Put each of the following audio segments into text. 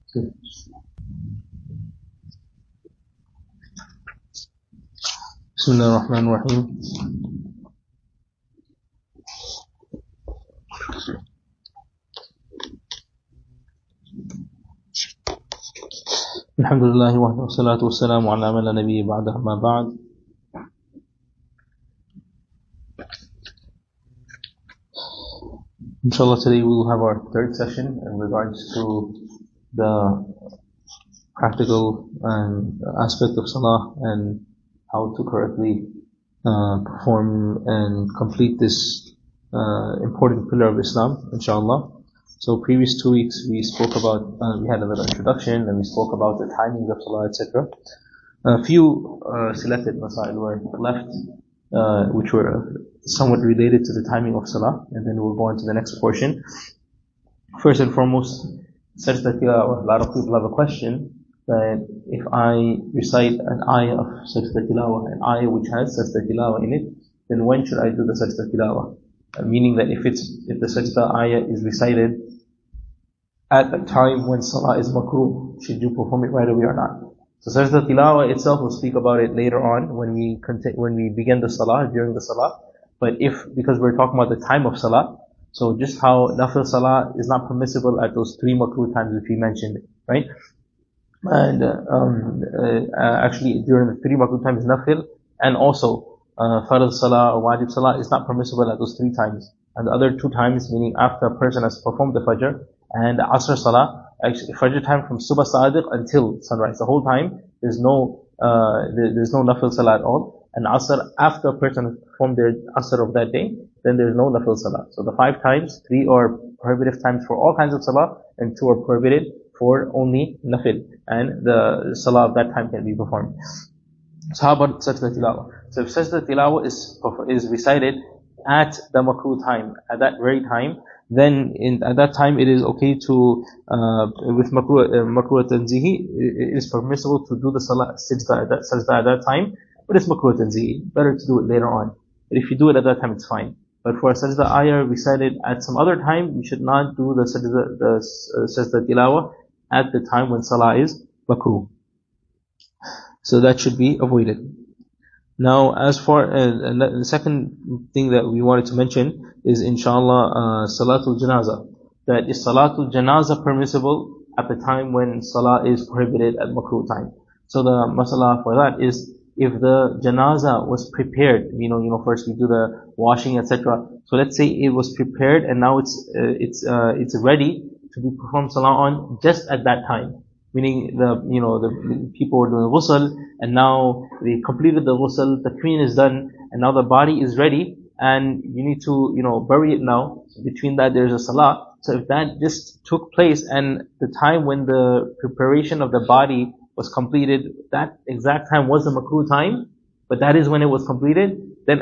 بسم الله الرحمن الرحيم. الحمد لله وحده والصلاة والسلام على من لا نبي بعده ما بعد. Inshallah, today we will have our third session in regards to the practical aspect of Salah and how to correctly perform and complete this important pillar of Islam, inshallah. So previous 2 weeks we spoke about, we had a little introduction and we spoke about the timings of Salah, etc. A few selected masail were left, which were somewhat related to the timing of Salah, and then we'll go on to the next portion. First and foremost, Sajdat. A lot of people have a question that if I recite an ayah of Sajdat, an ayah which has Sajdat in it, then when should I do the Sajdat? Meaning that if the Sajda ayah is recited at the time when Salah is makruh, should you perform it right away or not? So Sajda Tilāwah itself, we'll speak about it later on when we begin the Salah, during the Salah. But because we're talking about the time of Salah, so just how nafil Salah is not permissible at those 3 makruh times which we mentioned, right? And actually during the 3 makruh times nafil, and also Farad Salah or Wajib Salah is not permissible at those 3 times. And the other 2 times, meaning after a person has performed the Fajr, and the Asr Salah, actually Fajr time from Subh Sadiq until sunrise, the whole time, there's no nafil Salah at all. And Asr, after a person has performed their Asr of that day, then there's no nafil Salah. So the 5 times, 3 are prohibitive times for all kinds of Salah, and 2 are prohibited for only nafil. And the Salah of that time can be performed. So how about Sajdat Tilāwah? So if Sajdat Tilāwah is recited at the makruh time, at that very time, then at that time it is okay to, with makruh tanzihi, it is permissible to do the Salah Sajda at that time, but it's makruh tanzihi. Better to do it later on. But if you do it at that time, it's fine. But for a Sajda ayah recited at some other time, you should not do the Sajdat Tilāwah at the time when Salah is makruh. So that should be avoided. Now, as for the second thing that we wanted to mention is, inshallah, Salatul Janāzah. That is Salatul Janāzah permissible at the time when Salah is prohibited at makruh time. So the masala for that is, if the Janāzah was prepared, first we do the washing, etc. So let's say it was prepared and now it's ready to be performed Salah on just at that time. Meaning the people were doing the ghusl, and now they completed the ghusl, the queen is done, and now the body is ready, and you need to, bury it now. So between that there's a Salah. So if that just took place, and the time when the preparation of the body was completed, that exact time was the makruh time, but that is when it was completed, then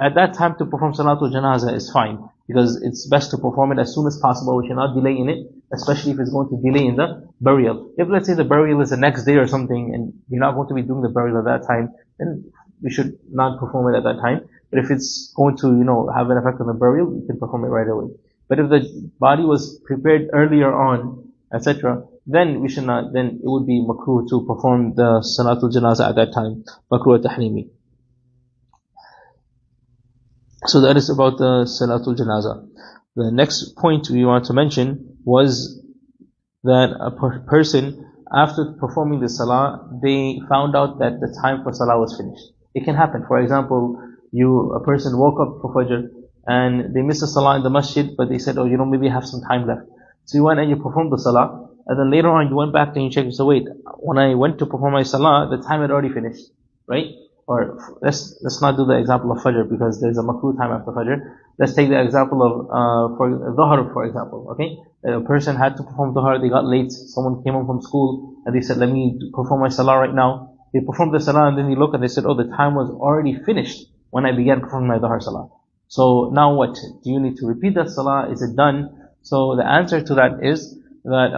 at that time to perform Salatul Janāzah is fine, because it's best to perform it as soon as possible. We should not delay in it, especially if it's going to delay in the burial. If let's say the burial is the next day or something, and you're not going to be doing the burial at that time, then we should not perform it at that time. But if it's going to, have an effect on the burial, you can perform it right away. But if the body was prepared earlier on, etc., then we should not, then it would be makruh to perform the Salatul Janāzah at that time. Makruh tahrimi. So that is about the Salatul Janāzah. The next point we want to mention was that a person, after performing the Salah, they found out that the time for Salah was finished. It can happen. For example, a person woke up for Fajr and they missed the Salah in the masjid, but they said, maybe I have some time left. So you went and you performed the Salah, and then later on you went back and you checked, so wait, when I went to perform my Salah, the time had already finished, right? Or let's not do the example of Fajr, because there's a makruh time after Fajr. Let's take the example of for Dhuhr, for example. Okay, a person had to perform Dhuhr, they got late. Someone came home from school and they said, "Let me perform my Salah right now." They performed the Salah and then they look and they said, "Oh, the time was already finished when I began performing my Dhuhr Salah." So now what? Do you need to repeat that Salah? Is it done? So the answer to that is that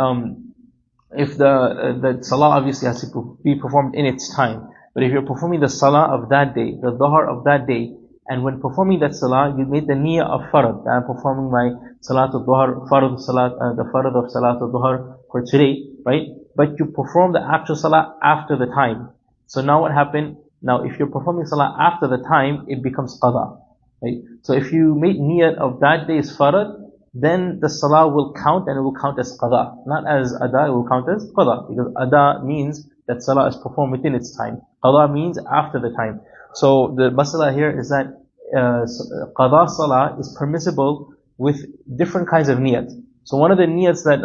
if the Salah obviously has to be performed in its time. But if you're performing the Salah of that day, the Dhuhr of that day, And when performing that salah, you made the niyyah of farad. I'm performing my salatul duhr, the farad of salatul duhr for today, right? But you perform the actual salah after the time. So now what happened? Now if you're performing salah after the time, it becomes qadā, right? So if you made niyyah of that day's farad, then the salah will count and it will count as qadā. Not as adha, it will count as qadā. Because adha means that salah is performed within its time. Qadā means after the time. So the masala here is that qadā salah is permissible with different kinds of niyat. So one of the niyats that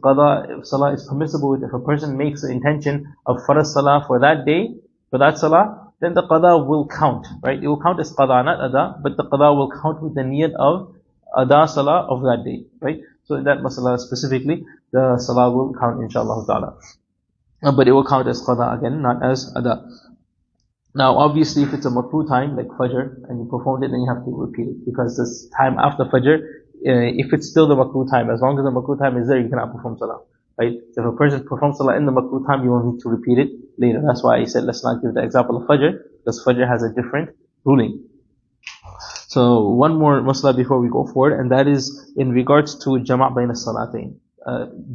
qadā salah is permissible with, if a person makes the intention of farz salah for that day, for that salah, then the qadā will count, right? It will count as qadā, not adha, but the qadā will count with the niyat of adha salah of that day, right? So in that masala specifically, the salah will count inshaAllah ta'ala. But it will count as qadā again, not as adha. Now obviously if it's a makruh time, like fajr, and you performed it, then you have to repeat it. Because this time after fajr, if it's still the makruh time, as long as the makruh time is there, you cannot perform salah, right? So if a person performs salah in the makruh time, you will need to repeat it later. That's why I said let's not give the example of fajr, because fajr has a different ruling. So one more masla before we go forward, and that is in regards to jama' bayna salatain,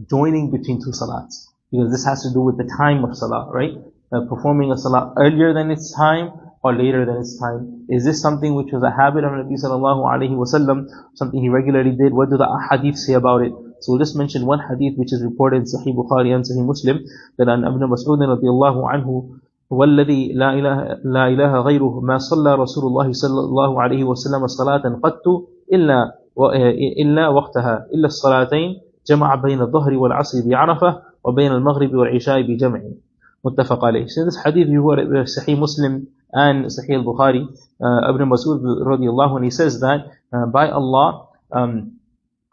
joining between two salats. Because this has to do with the time of salah, right? Performing a salah earlier than its time or later than its time. Is this something which was a habit of Nabi sallallahu alayhi wasallam, something he regularly did? What do the hadith say about it? So we'll just mention one hadith which is reported in Sahih Bukhari and Sahih Muslim, that an Ibn Mas'ud radiyallahu anhu, والذي لا إله غيره ما صلى رسول الله صلى الله عليه وسلم صلاة قط إلا وقتها إلا الصلاتين جمع بين الظهر والعصر بعرفة وبين المغرب والعشاء بجمع متفق عليه. So this hadith you were Sahih Muslim and Sahih al-Bukhari, Ibn Mas'ud radiyallahu anhu, he says that by Allah, the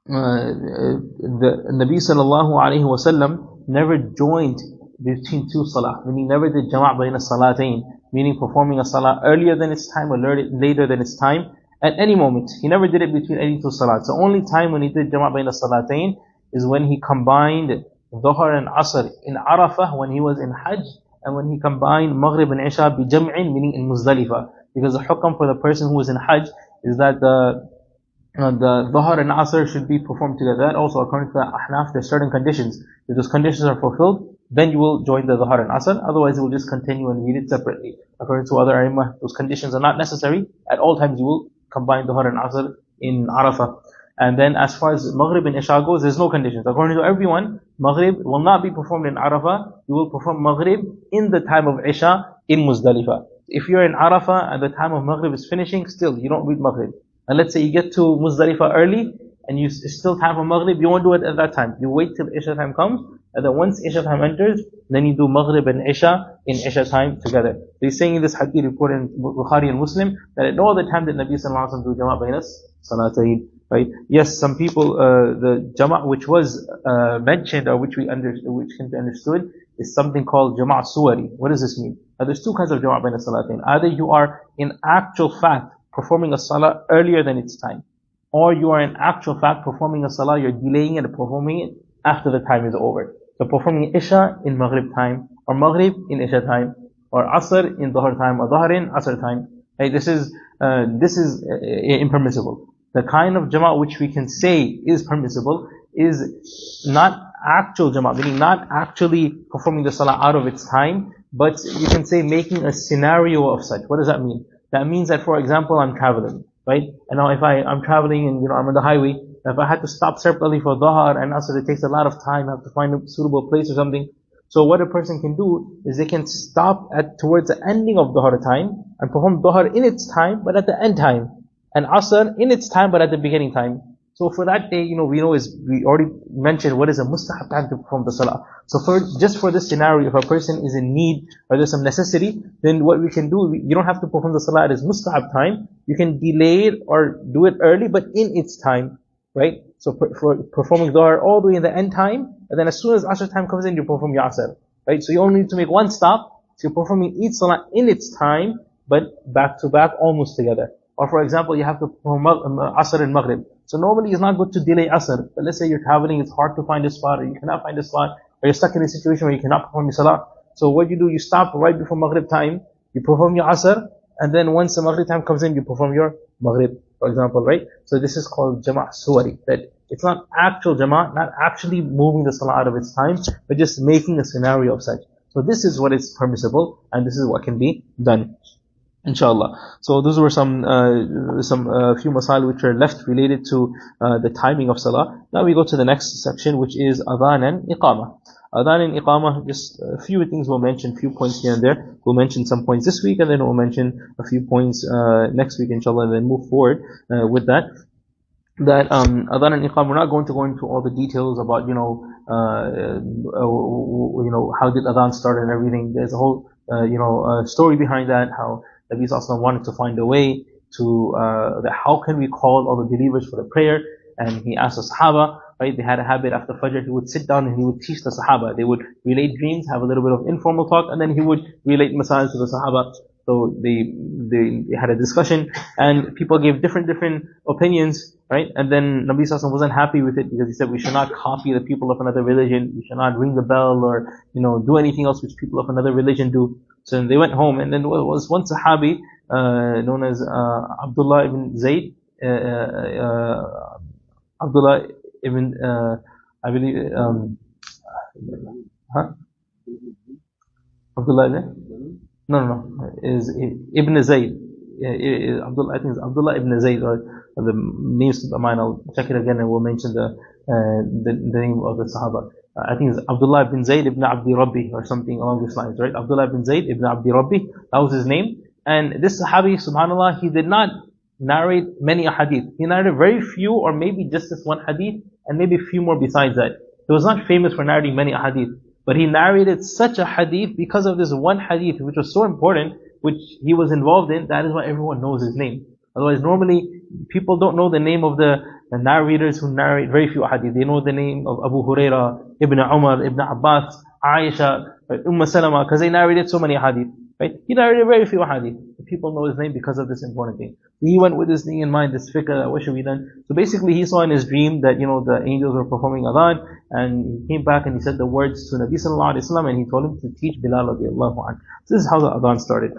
Nabi sallallahu alayhi wasallam never joined between two salah, meaning never did jama' bayna salatain, meaning performing a salah earlier than its time or later than its time at any moment. He never did it between any two salats. The only time when he did jama' bayna salatain is when he combined Dhuhr and Asr in Arafah when he was in Hajj, and when he combined Maghrib and Isha bi jam'in, meaning in Muzdalifah. Because the hukam for the person who was in Hajj is that the Dhuhr and Asr should be performed together. That also, according to the Ahnaf, there are certain conditions. If those conditions are fulfilled, then you will join the Dhuhr and Asr. Otherwise, you will just continue and read it separately. According to other A'immah, those conditions are not necessary. At all times, you will combine Dhuhr and Asr in Arafah. And then as far as Maghrib and Isha goes, there's no conditions. According to everyone, Maghrib will not be performed in Arafah. You will perform Maghrib in the time of Isha in Muzdalifah. If you're in Arafah and the time of Maghrib is finishing, still you don't read Maghrib. And let's say you get to Muzdalifah early and it's still time for Maghrib, you won't do it at that time. You wait till Isha time comes, and then once Isha time enters, then you do Maghrib and Isha in Isha time together. So he's saying in this hadith reported in Bukhari and Muslim that at no other time did Nabi sallallahu alaihi wasallam do jama' bayna salatayn. Right? Yes, some people, the jama' which was mentioned or which can be understood is something called jama' Sūrī. What does this mean? There's two kinds of jama' bayna salatain. Either you are in actual fact performing a salah earlier than its time, or you are in actual fact performing a salah, you're delaying it and performing it after the time is over. So performing Isha in Maghrib time, or Maghrib in Isha time, or Asr in Dhuhr time, or Dhuhr in Asr time. Right? This is impermissible. The kind of jama' which we can say is permissible is not actual jama', meaning not actually performing the salah out of its time, but you can say making a scenario of such. What does that mean? That means that, for example, I'm traveling, right? And now if I'm traveling and I'm on the highway, if I had to stop separately for Dhuhr and Asr, it takes a lot of time. I have to find a suitable place or something. So what a person can do is they can stop towards the ending of Dhuhr time and perform Dhuhr in its time, but at the end time. And Asr in its time, but at the beginning time. So for that day, we already mentioned what is a mustahab time to perform the salah. So just for this scenario, if a person is in need or there's some necessity, then what we can do, you don't have to perform the salah at its mustahab time. You can delay it or do it early, but in its time, right? So for performing Dhuhr all the way in the end time, and then as soon as Asr time comes in, you perform your Asr, right? So you only need to make one stop. So you're performing each salah in its time, but back to back, almost together. Or for example, you have to perform Asr and Maghrib. So normally it's not good to delay Asr. But let's say you're traveling, it's hard to find a spot, or you cannot find a spot, or you're stuck in a situation where you cannot perform your salah. So what you do, you stop right before Maghrib time, you perform your Asr, and then once the Maghrib time comes in, you perform your Maghrib, for example, right? So this is called Jama' Sūrī, that it's not actual Jama', not actually moving the Salah out of its time, but just making a scenario of such. So this is what is permissible, and this is what can be done, inshallah. So those were some few masail which are left related to the timing of Salah. Now we go to the next section, which is Adhān and Iqāmah. Adhān and Iqāmah, just a few things we'll mention, few points here and there. We'll mention some points this week, and then we'll mention a few points next week, inshallah, and then move forward with that. Adhān and Iqāmah, we're not going to go into all the details about, how did Adhān start and everything. There's a whole, story behind that, how Nabi Sallallahu Alaihi Wasallam wanted to find a way to, how can we call all the believers for the prayer? And he asked the Sahaba, right? They had a habit after Fajr, he would sit down and he would teach the Sahaba. They would relate dreams, have a little bit of informal talk, and then he would relate masail to the Sahaba. So they had a discussion, and people gave different opinions, right? And then Nabi Sallallahu Alaihi Wasallam wasn't happy with it, because he said we should not copy the people of another religion, we should not ring the bell or, do anything else which people of another religion do. So they went home, and then there was one Sahabi, known as Abdullah ibn Zayd, Abdullah ibn, I believe, Abdullah ibn? No, is Ibn Zayd. Abdullah, I think it's Abdullah ibn Zayd, or the names of mine. I'll check it again and we'll mention the name of the Sahaba. I think it's Abdullah ibn Zayd ibn Abdi Rabbi, or something along these lines, right? Abdullah ibn Zayd ibn Abdi Rabbi, that was his name. And this Sahabi, subhanAllah, he did not narrate many hadith. He narrated very few, or maybe just this one hadith, and maybe a few more besides that. He was not famous for narrating many hadith, but he narrated such a hadith because of this one hadith, which was so important, which he was involved in. That is why everyone knows his name. Otherwise, normally, people don't know the name of the narrators who narrate very few hadith. They know the name of Abu Huraira, Ibn Umar, Ibn Abbas, Aisha, Salama, because they narrated so many hadith. Right? He narrated very few hadith. People know his name because of this important thing. He went with this thing in mind, this fiqh, what should be done? So basically he saw in his dream that, the angels were performing adhan, and he came back and he said the words to Nabi Sallallahu Alaihi Wasallam, and he told him to teach Bilal radiallahu anhu. This is how the adhan started.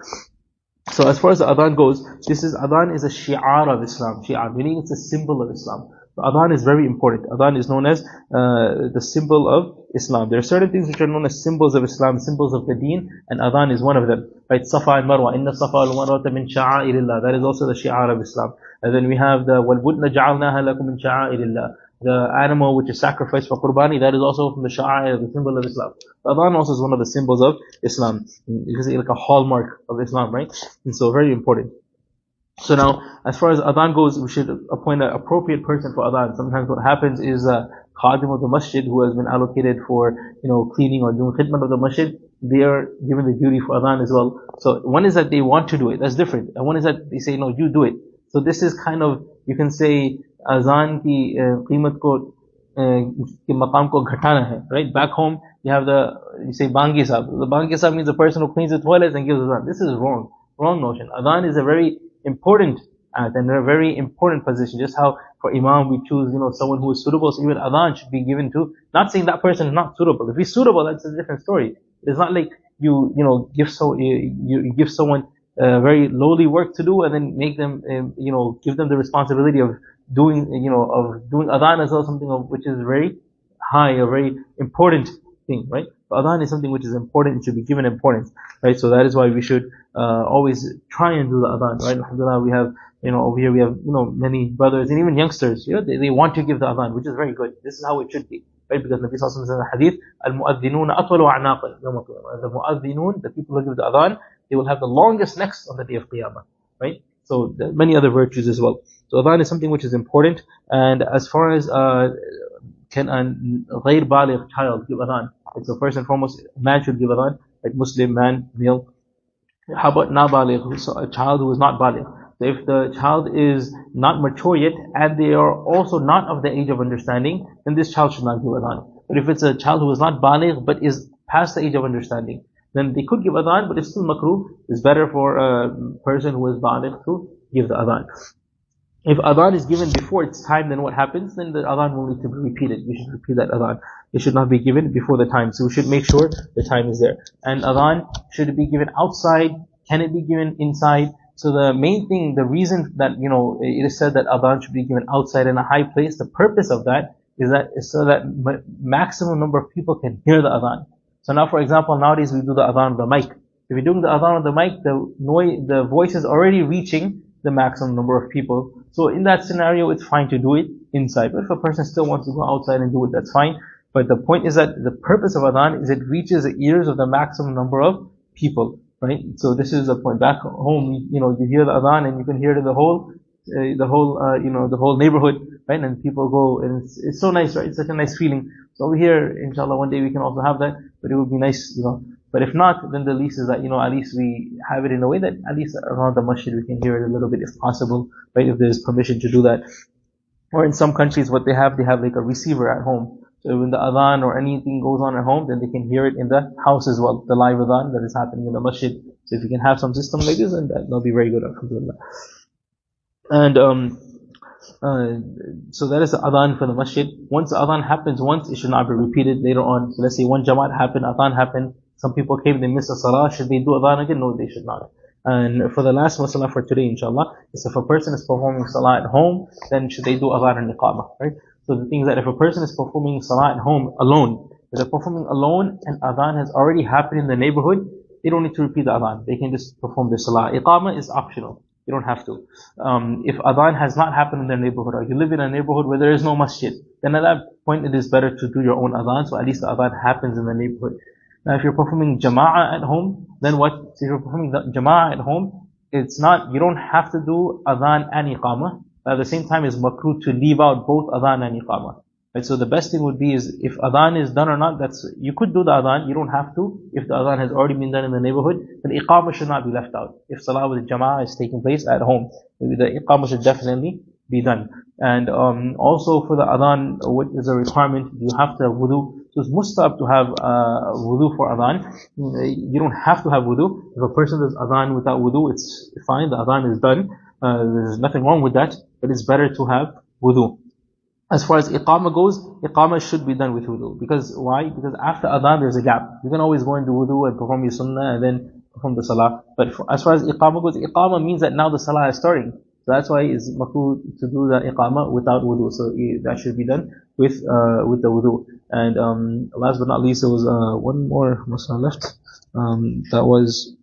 So as far as the adhan goes, adhan is a shi'ar of Islam. Shi'ar, meaning it's a symbol of Islam. So adhan is very important. Adhan is known as the symbol of Islam. There are certain things which are known as symbols of Islam, symbols of the deen, and adhan is one of them. Right? Safa and Marwa. Inna Safa wal Marwa min sha'airillah. That is also the shi'ar of Islam. And then we have the وَالْبُدْنَ جَعَلْنَاهَا لَكُم مِّن شَعَائِرِ. The animal which is sacrificed for qurbani, that is also from the sha'air, the symbol of Islam. The adhan also is one of the symbols of Islam. You can say like a hallmark of Islam, right? And so very important. So now, as far as adhan goes, we should appoint an appropriate person for adhan. Sometimes what happens is khadim of the masjid, who has been allocated for, cleaning or doing khidmat of the masjid, they are given the duty for adhan as well. So one is that they want to do it, that's different. And one is that they say, no, you do it. So this is kind of, you can say, azan ki qimat ko, ki maqam ko ghatana hai, right? Back home, you say bangi sahab. The bangi sahab means the person who cleans the toilets and gives adhan. This is wrong notion. Adhan is a very important act and a very important position. Just how for imam we choose, someone who is suitable, so even adhan should be given to, not saying that person is not suitable. If he's suitable, that's a different story. It's not like you give someone very lowly work to do and then make them, give them the responsibility of doing adhan as well, something of which is very high, a very important thing, right? So adhan is something which is important, it should be given importance, right? So that is why we should always try and do the adhan, right? Alhamdulillah, we have, over here we have, many brothers and even youngsters, they want to give the adhan, which is very good. This is how it should be, right? Because Nabi Sallallahu Alaihi Wasallam says in the hadith, al-mu'adhdhinuna atwalu a'naqan yawm al-qiyamah. The mu'adhdhinun, the people who give the adhan, they will have the longest necks on the day of Qiyamah, right? So many other virtues as well. So adhan is something which is important. And as far as can a ghayr baligh child give adhan? So first and foremost, a man should give adhan, like Muslim man, male. How about nabaligh, so a child who is not baligh? So if the child is not mature yet, and they are also not of the age of understanding, then this child should not give adhan. But if it's a child who is not baligh, but is past the age of understanding, then they could give adhan, but it's still makruh. It's better for a person who is baligh to give the adhan. If adhan is given before its time, then what happens? Then the adhan will need to be repeated. You should repeat that adhan. It should not be given before the time. So we should make sure the time is there. And adhan, should it be given outside? Can it be given inside? So the main thing, the reason that, it is said that adhan should be given outside in a high place, the purpose of that is so that maximum number of people can hear the adhan. So now, for example, nowadays we do the adhan on the mic. If you're doing the adhan on the mic, the voice is already reaching the maximum number of people. So in that scenario, it's fine to do it inside. But if a person still wants to go outside and do it, that's fine. But the point is that the purpose of adhan is it reaches the ears of the maximum number of people, right? So this is the point. Back home, you hear the adhan and you can hear it in the whole neighborhood, right? And people go, and it's so nice, right? It's such a nice feeling. So over here, inshallah, one day we can also have that, but it would be nice, But if not, then the least is that, at least we have it in a way that at least around the masjid we can hear it a little bit if possible, right? If there's permission to do that. Or in some countries, what they have like a receiver at home. So when the adhan or anything goes on at home, then they can hear it in the house as well, the live adhan that is happening in the masjid. So if you can have some system like this, then that'll be very good, alhamdulillah. And so that is the adhan for the masjid. Once the adhan happens once, it should not be repeated later on. So let's say one jamaat happened, adhan happened, some people came, they missed a salah, should they do adhan again? No, they should not. And for the last masala for today, inshallah, is if a person is performing salah at home, then should they do adhan and iqāmah, right? So the thing is that if a person is performing salah at home alone, if they're performing alone and adhan has already happened in the neighborhood, they don't need to repeat the adhan. They can just perform the salah. Iqāmah is optional. You don't have to. If adhan has not happened in their neighborhood, or you live in a neighborhood where there is no masjid, then at that point it is better to do your own adhan, so at least the adhan happens in the neighborhood. Now if you're performing jama'ah at home, then what? So if you're performing the jama'ah at home, you don't have to do adhan and iqamah. At the same time, it's makruh to leave out both adhan and iqamah. Right? So the best thing would be is if adhan is done or not, you could do the adhan, you don't have to. If the adhan has already been done in the neighborhood, then iqamah should not be left out. If salah with jama'ah is taking place at home, the iqamah should definitely be done. And also for the adhan, what is a requirement? You have to have wudu. So it's mustahab to have wudu for adhan. You don't have to have wudu. If a person does adhan without wudu, it's fine. The adhan is done. There's nothing wrong with that. But it's better to have wudu. As far as iqamah goes, iqamah should be done with wudu. Because why? Because after adhan there's a gap. You can always go into wudu and perform your sunnah and then perform the salah. But as far as iqamah goes, iqamah means that now the salah is starting. So that's why it's makruh to do the iqamah without wudu. So that should be done with the wudu. And last but not least, there was one more masala left. That was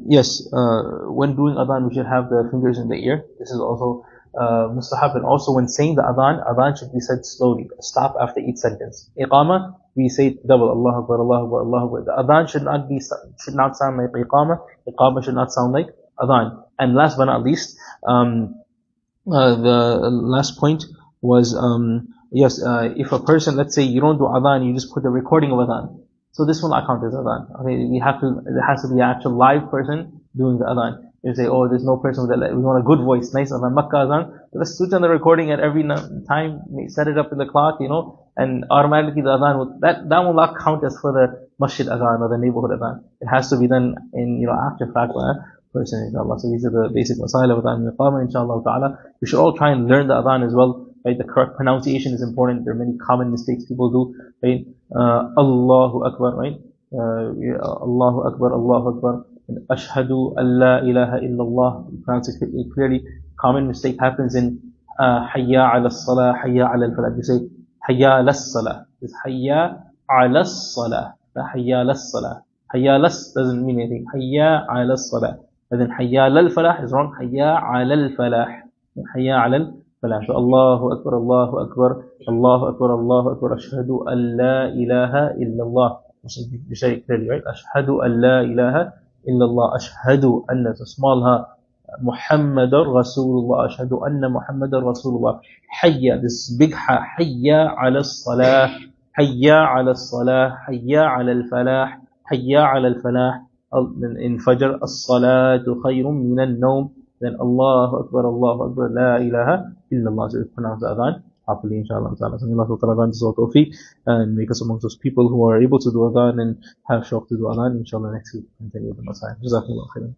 yes, when doing adhan, we should have the fingers in the ear. This is also mustahab. And also when saying the adhan should be said slowly. Stop after each sentence. Iqamah, we say double, Allahu Akbar, Allahu Akbar, Allahu Akbar. The adhan should not sound like iqamah. Iqamah should not sound like adhan. And last but not least, the last point was, if a person, let's say you don't do adhan, you just put the recording of adhan. So this will not count as adhan. Okay, there has to be an actual live person doing the adhan. You say, there's no person with we want a good voice, nice adhan, Makkah adhan. Let's switch on the recording at every time, set it up in the clock, and automatically the adhan that will not count as for the masjid adhan or the neighborhood adhan. It has to be done in, after fact by a person, inshallah. So these are the basic masail of adhan and iqamah, inshallah ta'ala. We should all try and learn the adhan as well. Right? The correct pronunciation is important. There are many common mistakes people do. Right? Allahu Akbar, right? Allahu Akbar, Allahu Akbar. Ashhadu an la ilaha illallah. Pronounce it clearly. Common mistake happens in Hayya ala salah, Hayya ala al-falah. You say Hayya ala salah. It's Hayya ala salah. Hayya ala salah. Hayya ala doesn't mean anything. Hayya ala salah. And then Hayya ala al-falah is wrong. Hayya ala al-falah. Hayya ala al-falah. So Allahu Akbar, Allahu Akbar, Allahu Akbar, Allahu Akbar. Ashhadu an la ilaha illallah. You say it clearly, right? Ashhadu an la ilaha illallah. Ashhadu anna, so small ha. Muhammadar Rasulullah. Ashhadu anna Muhammadar Rasulullah. Hayya, this big ha. Hayya ala salah. Hayya ala salah. Hayya ala al-falah. Hayya ala al-falah. In Fajr, as-salatu khayrun min al-nawm. Then Allahu Akbar, Allahu Akbar, la ilaha illallah. So pronounce the adhan properly, inshallah. So Allah grant us all tawfiq and make us amongst those people who are able to do adhan and have shauq to do adhan. Inshallah, next week continue with the Masai. Jazakumullah khairan.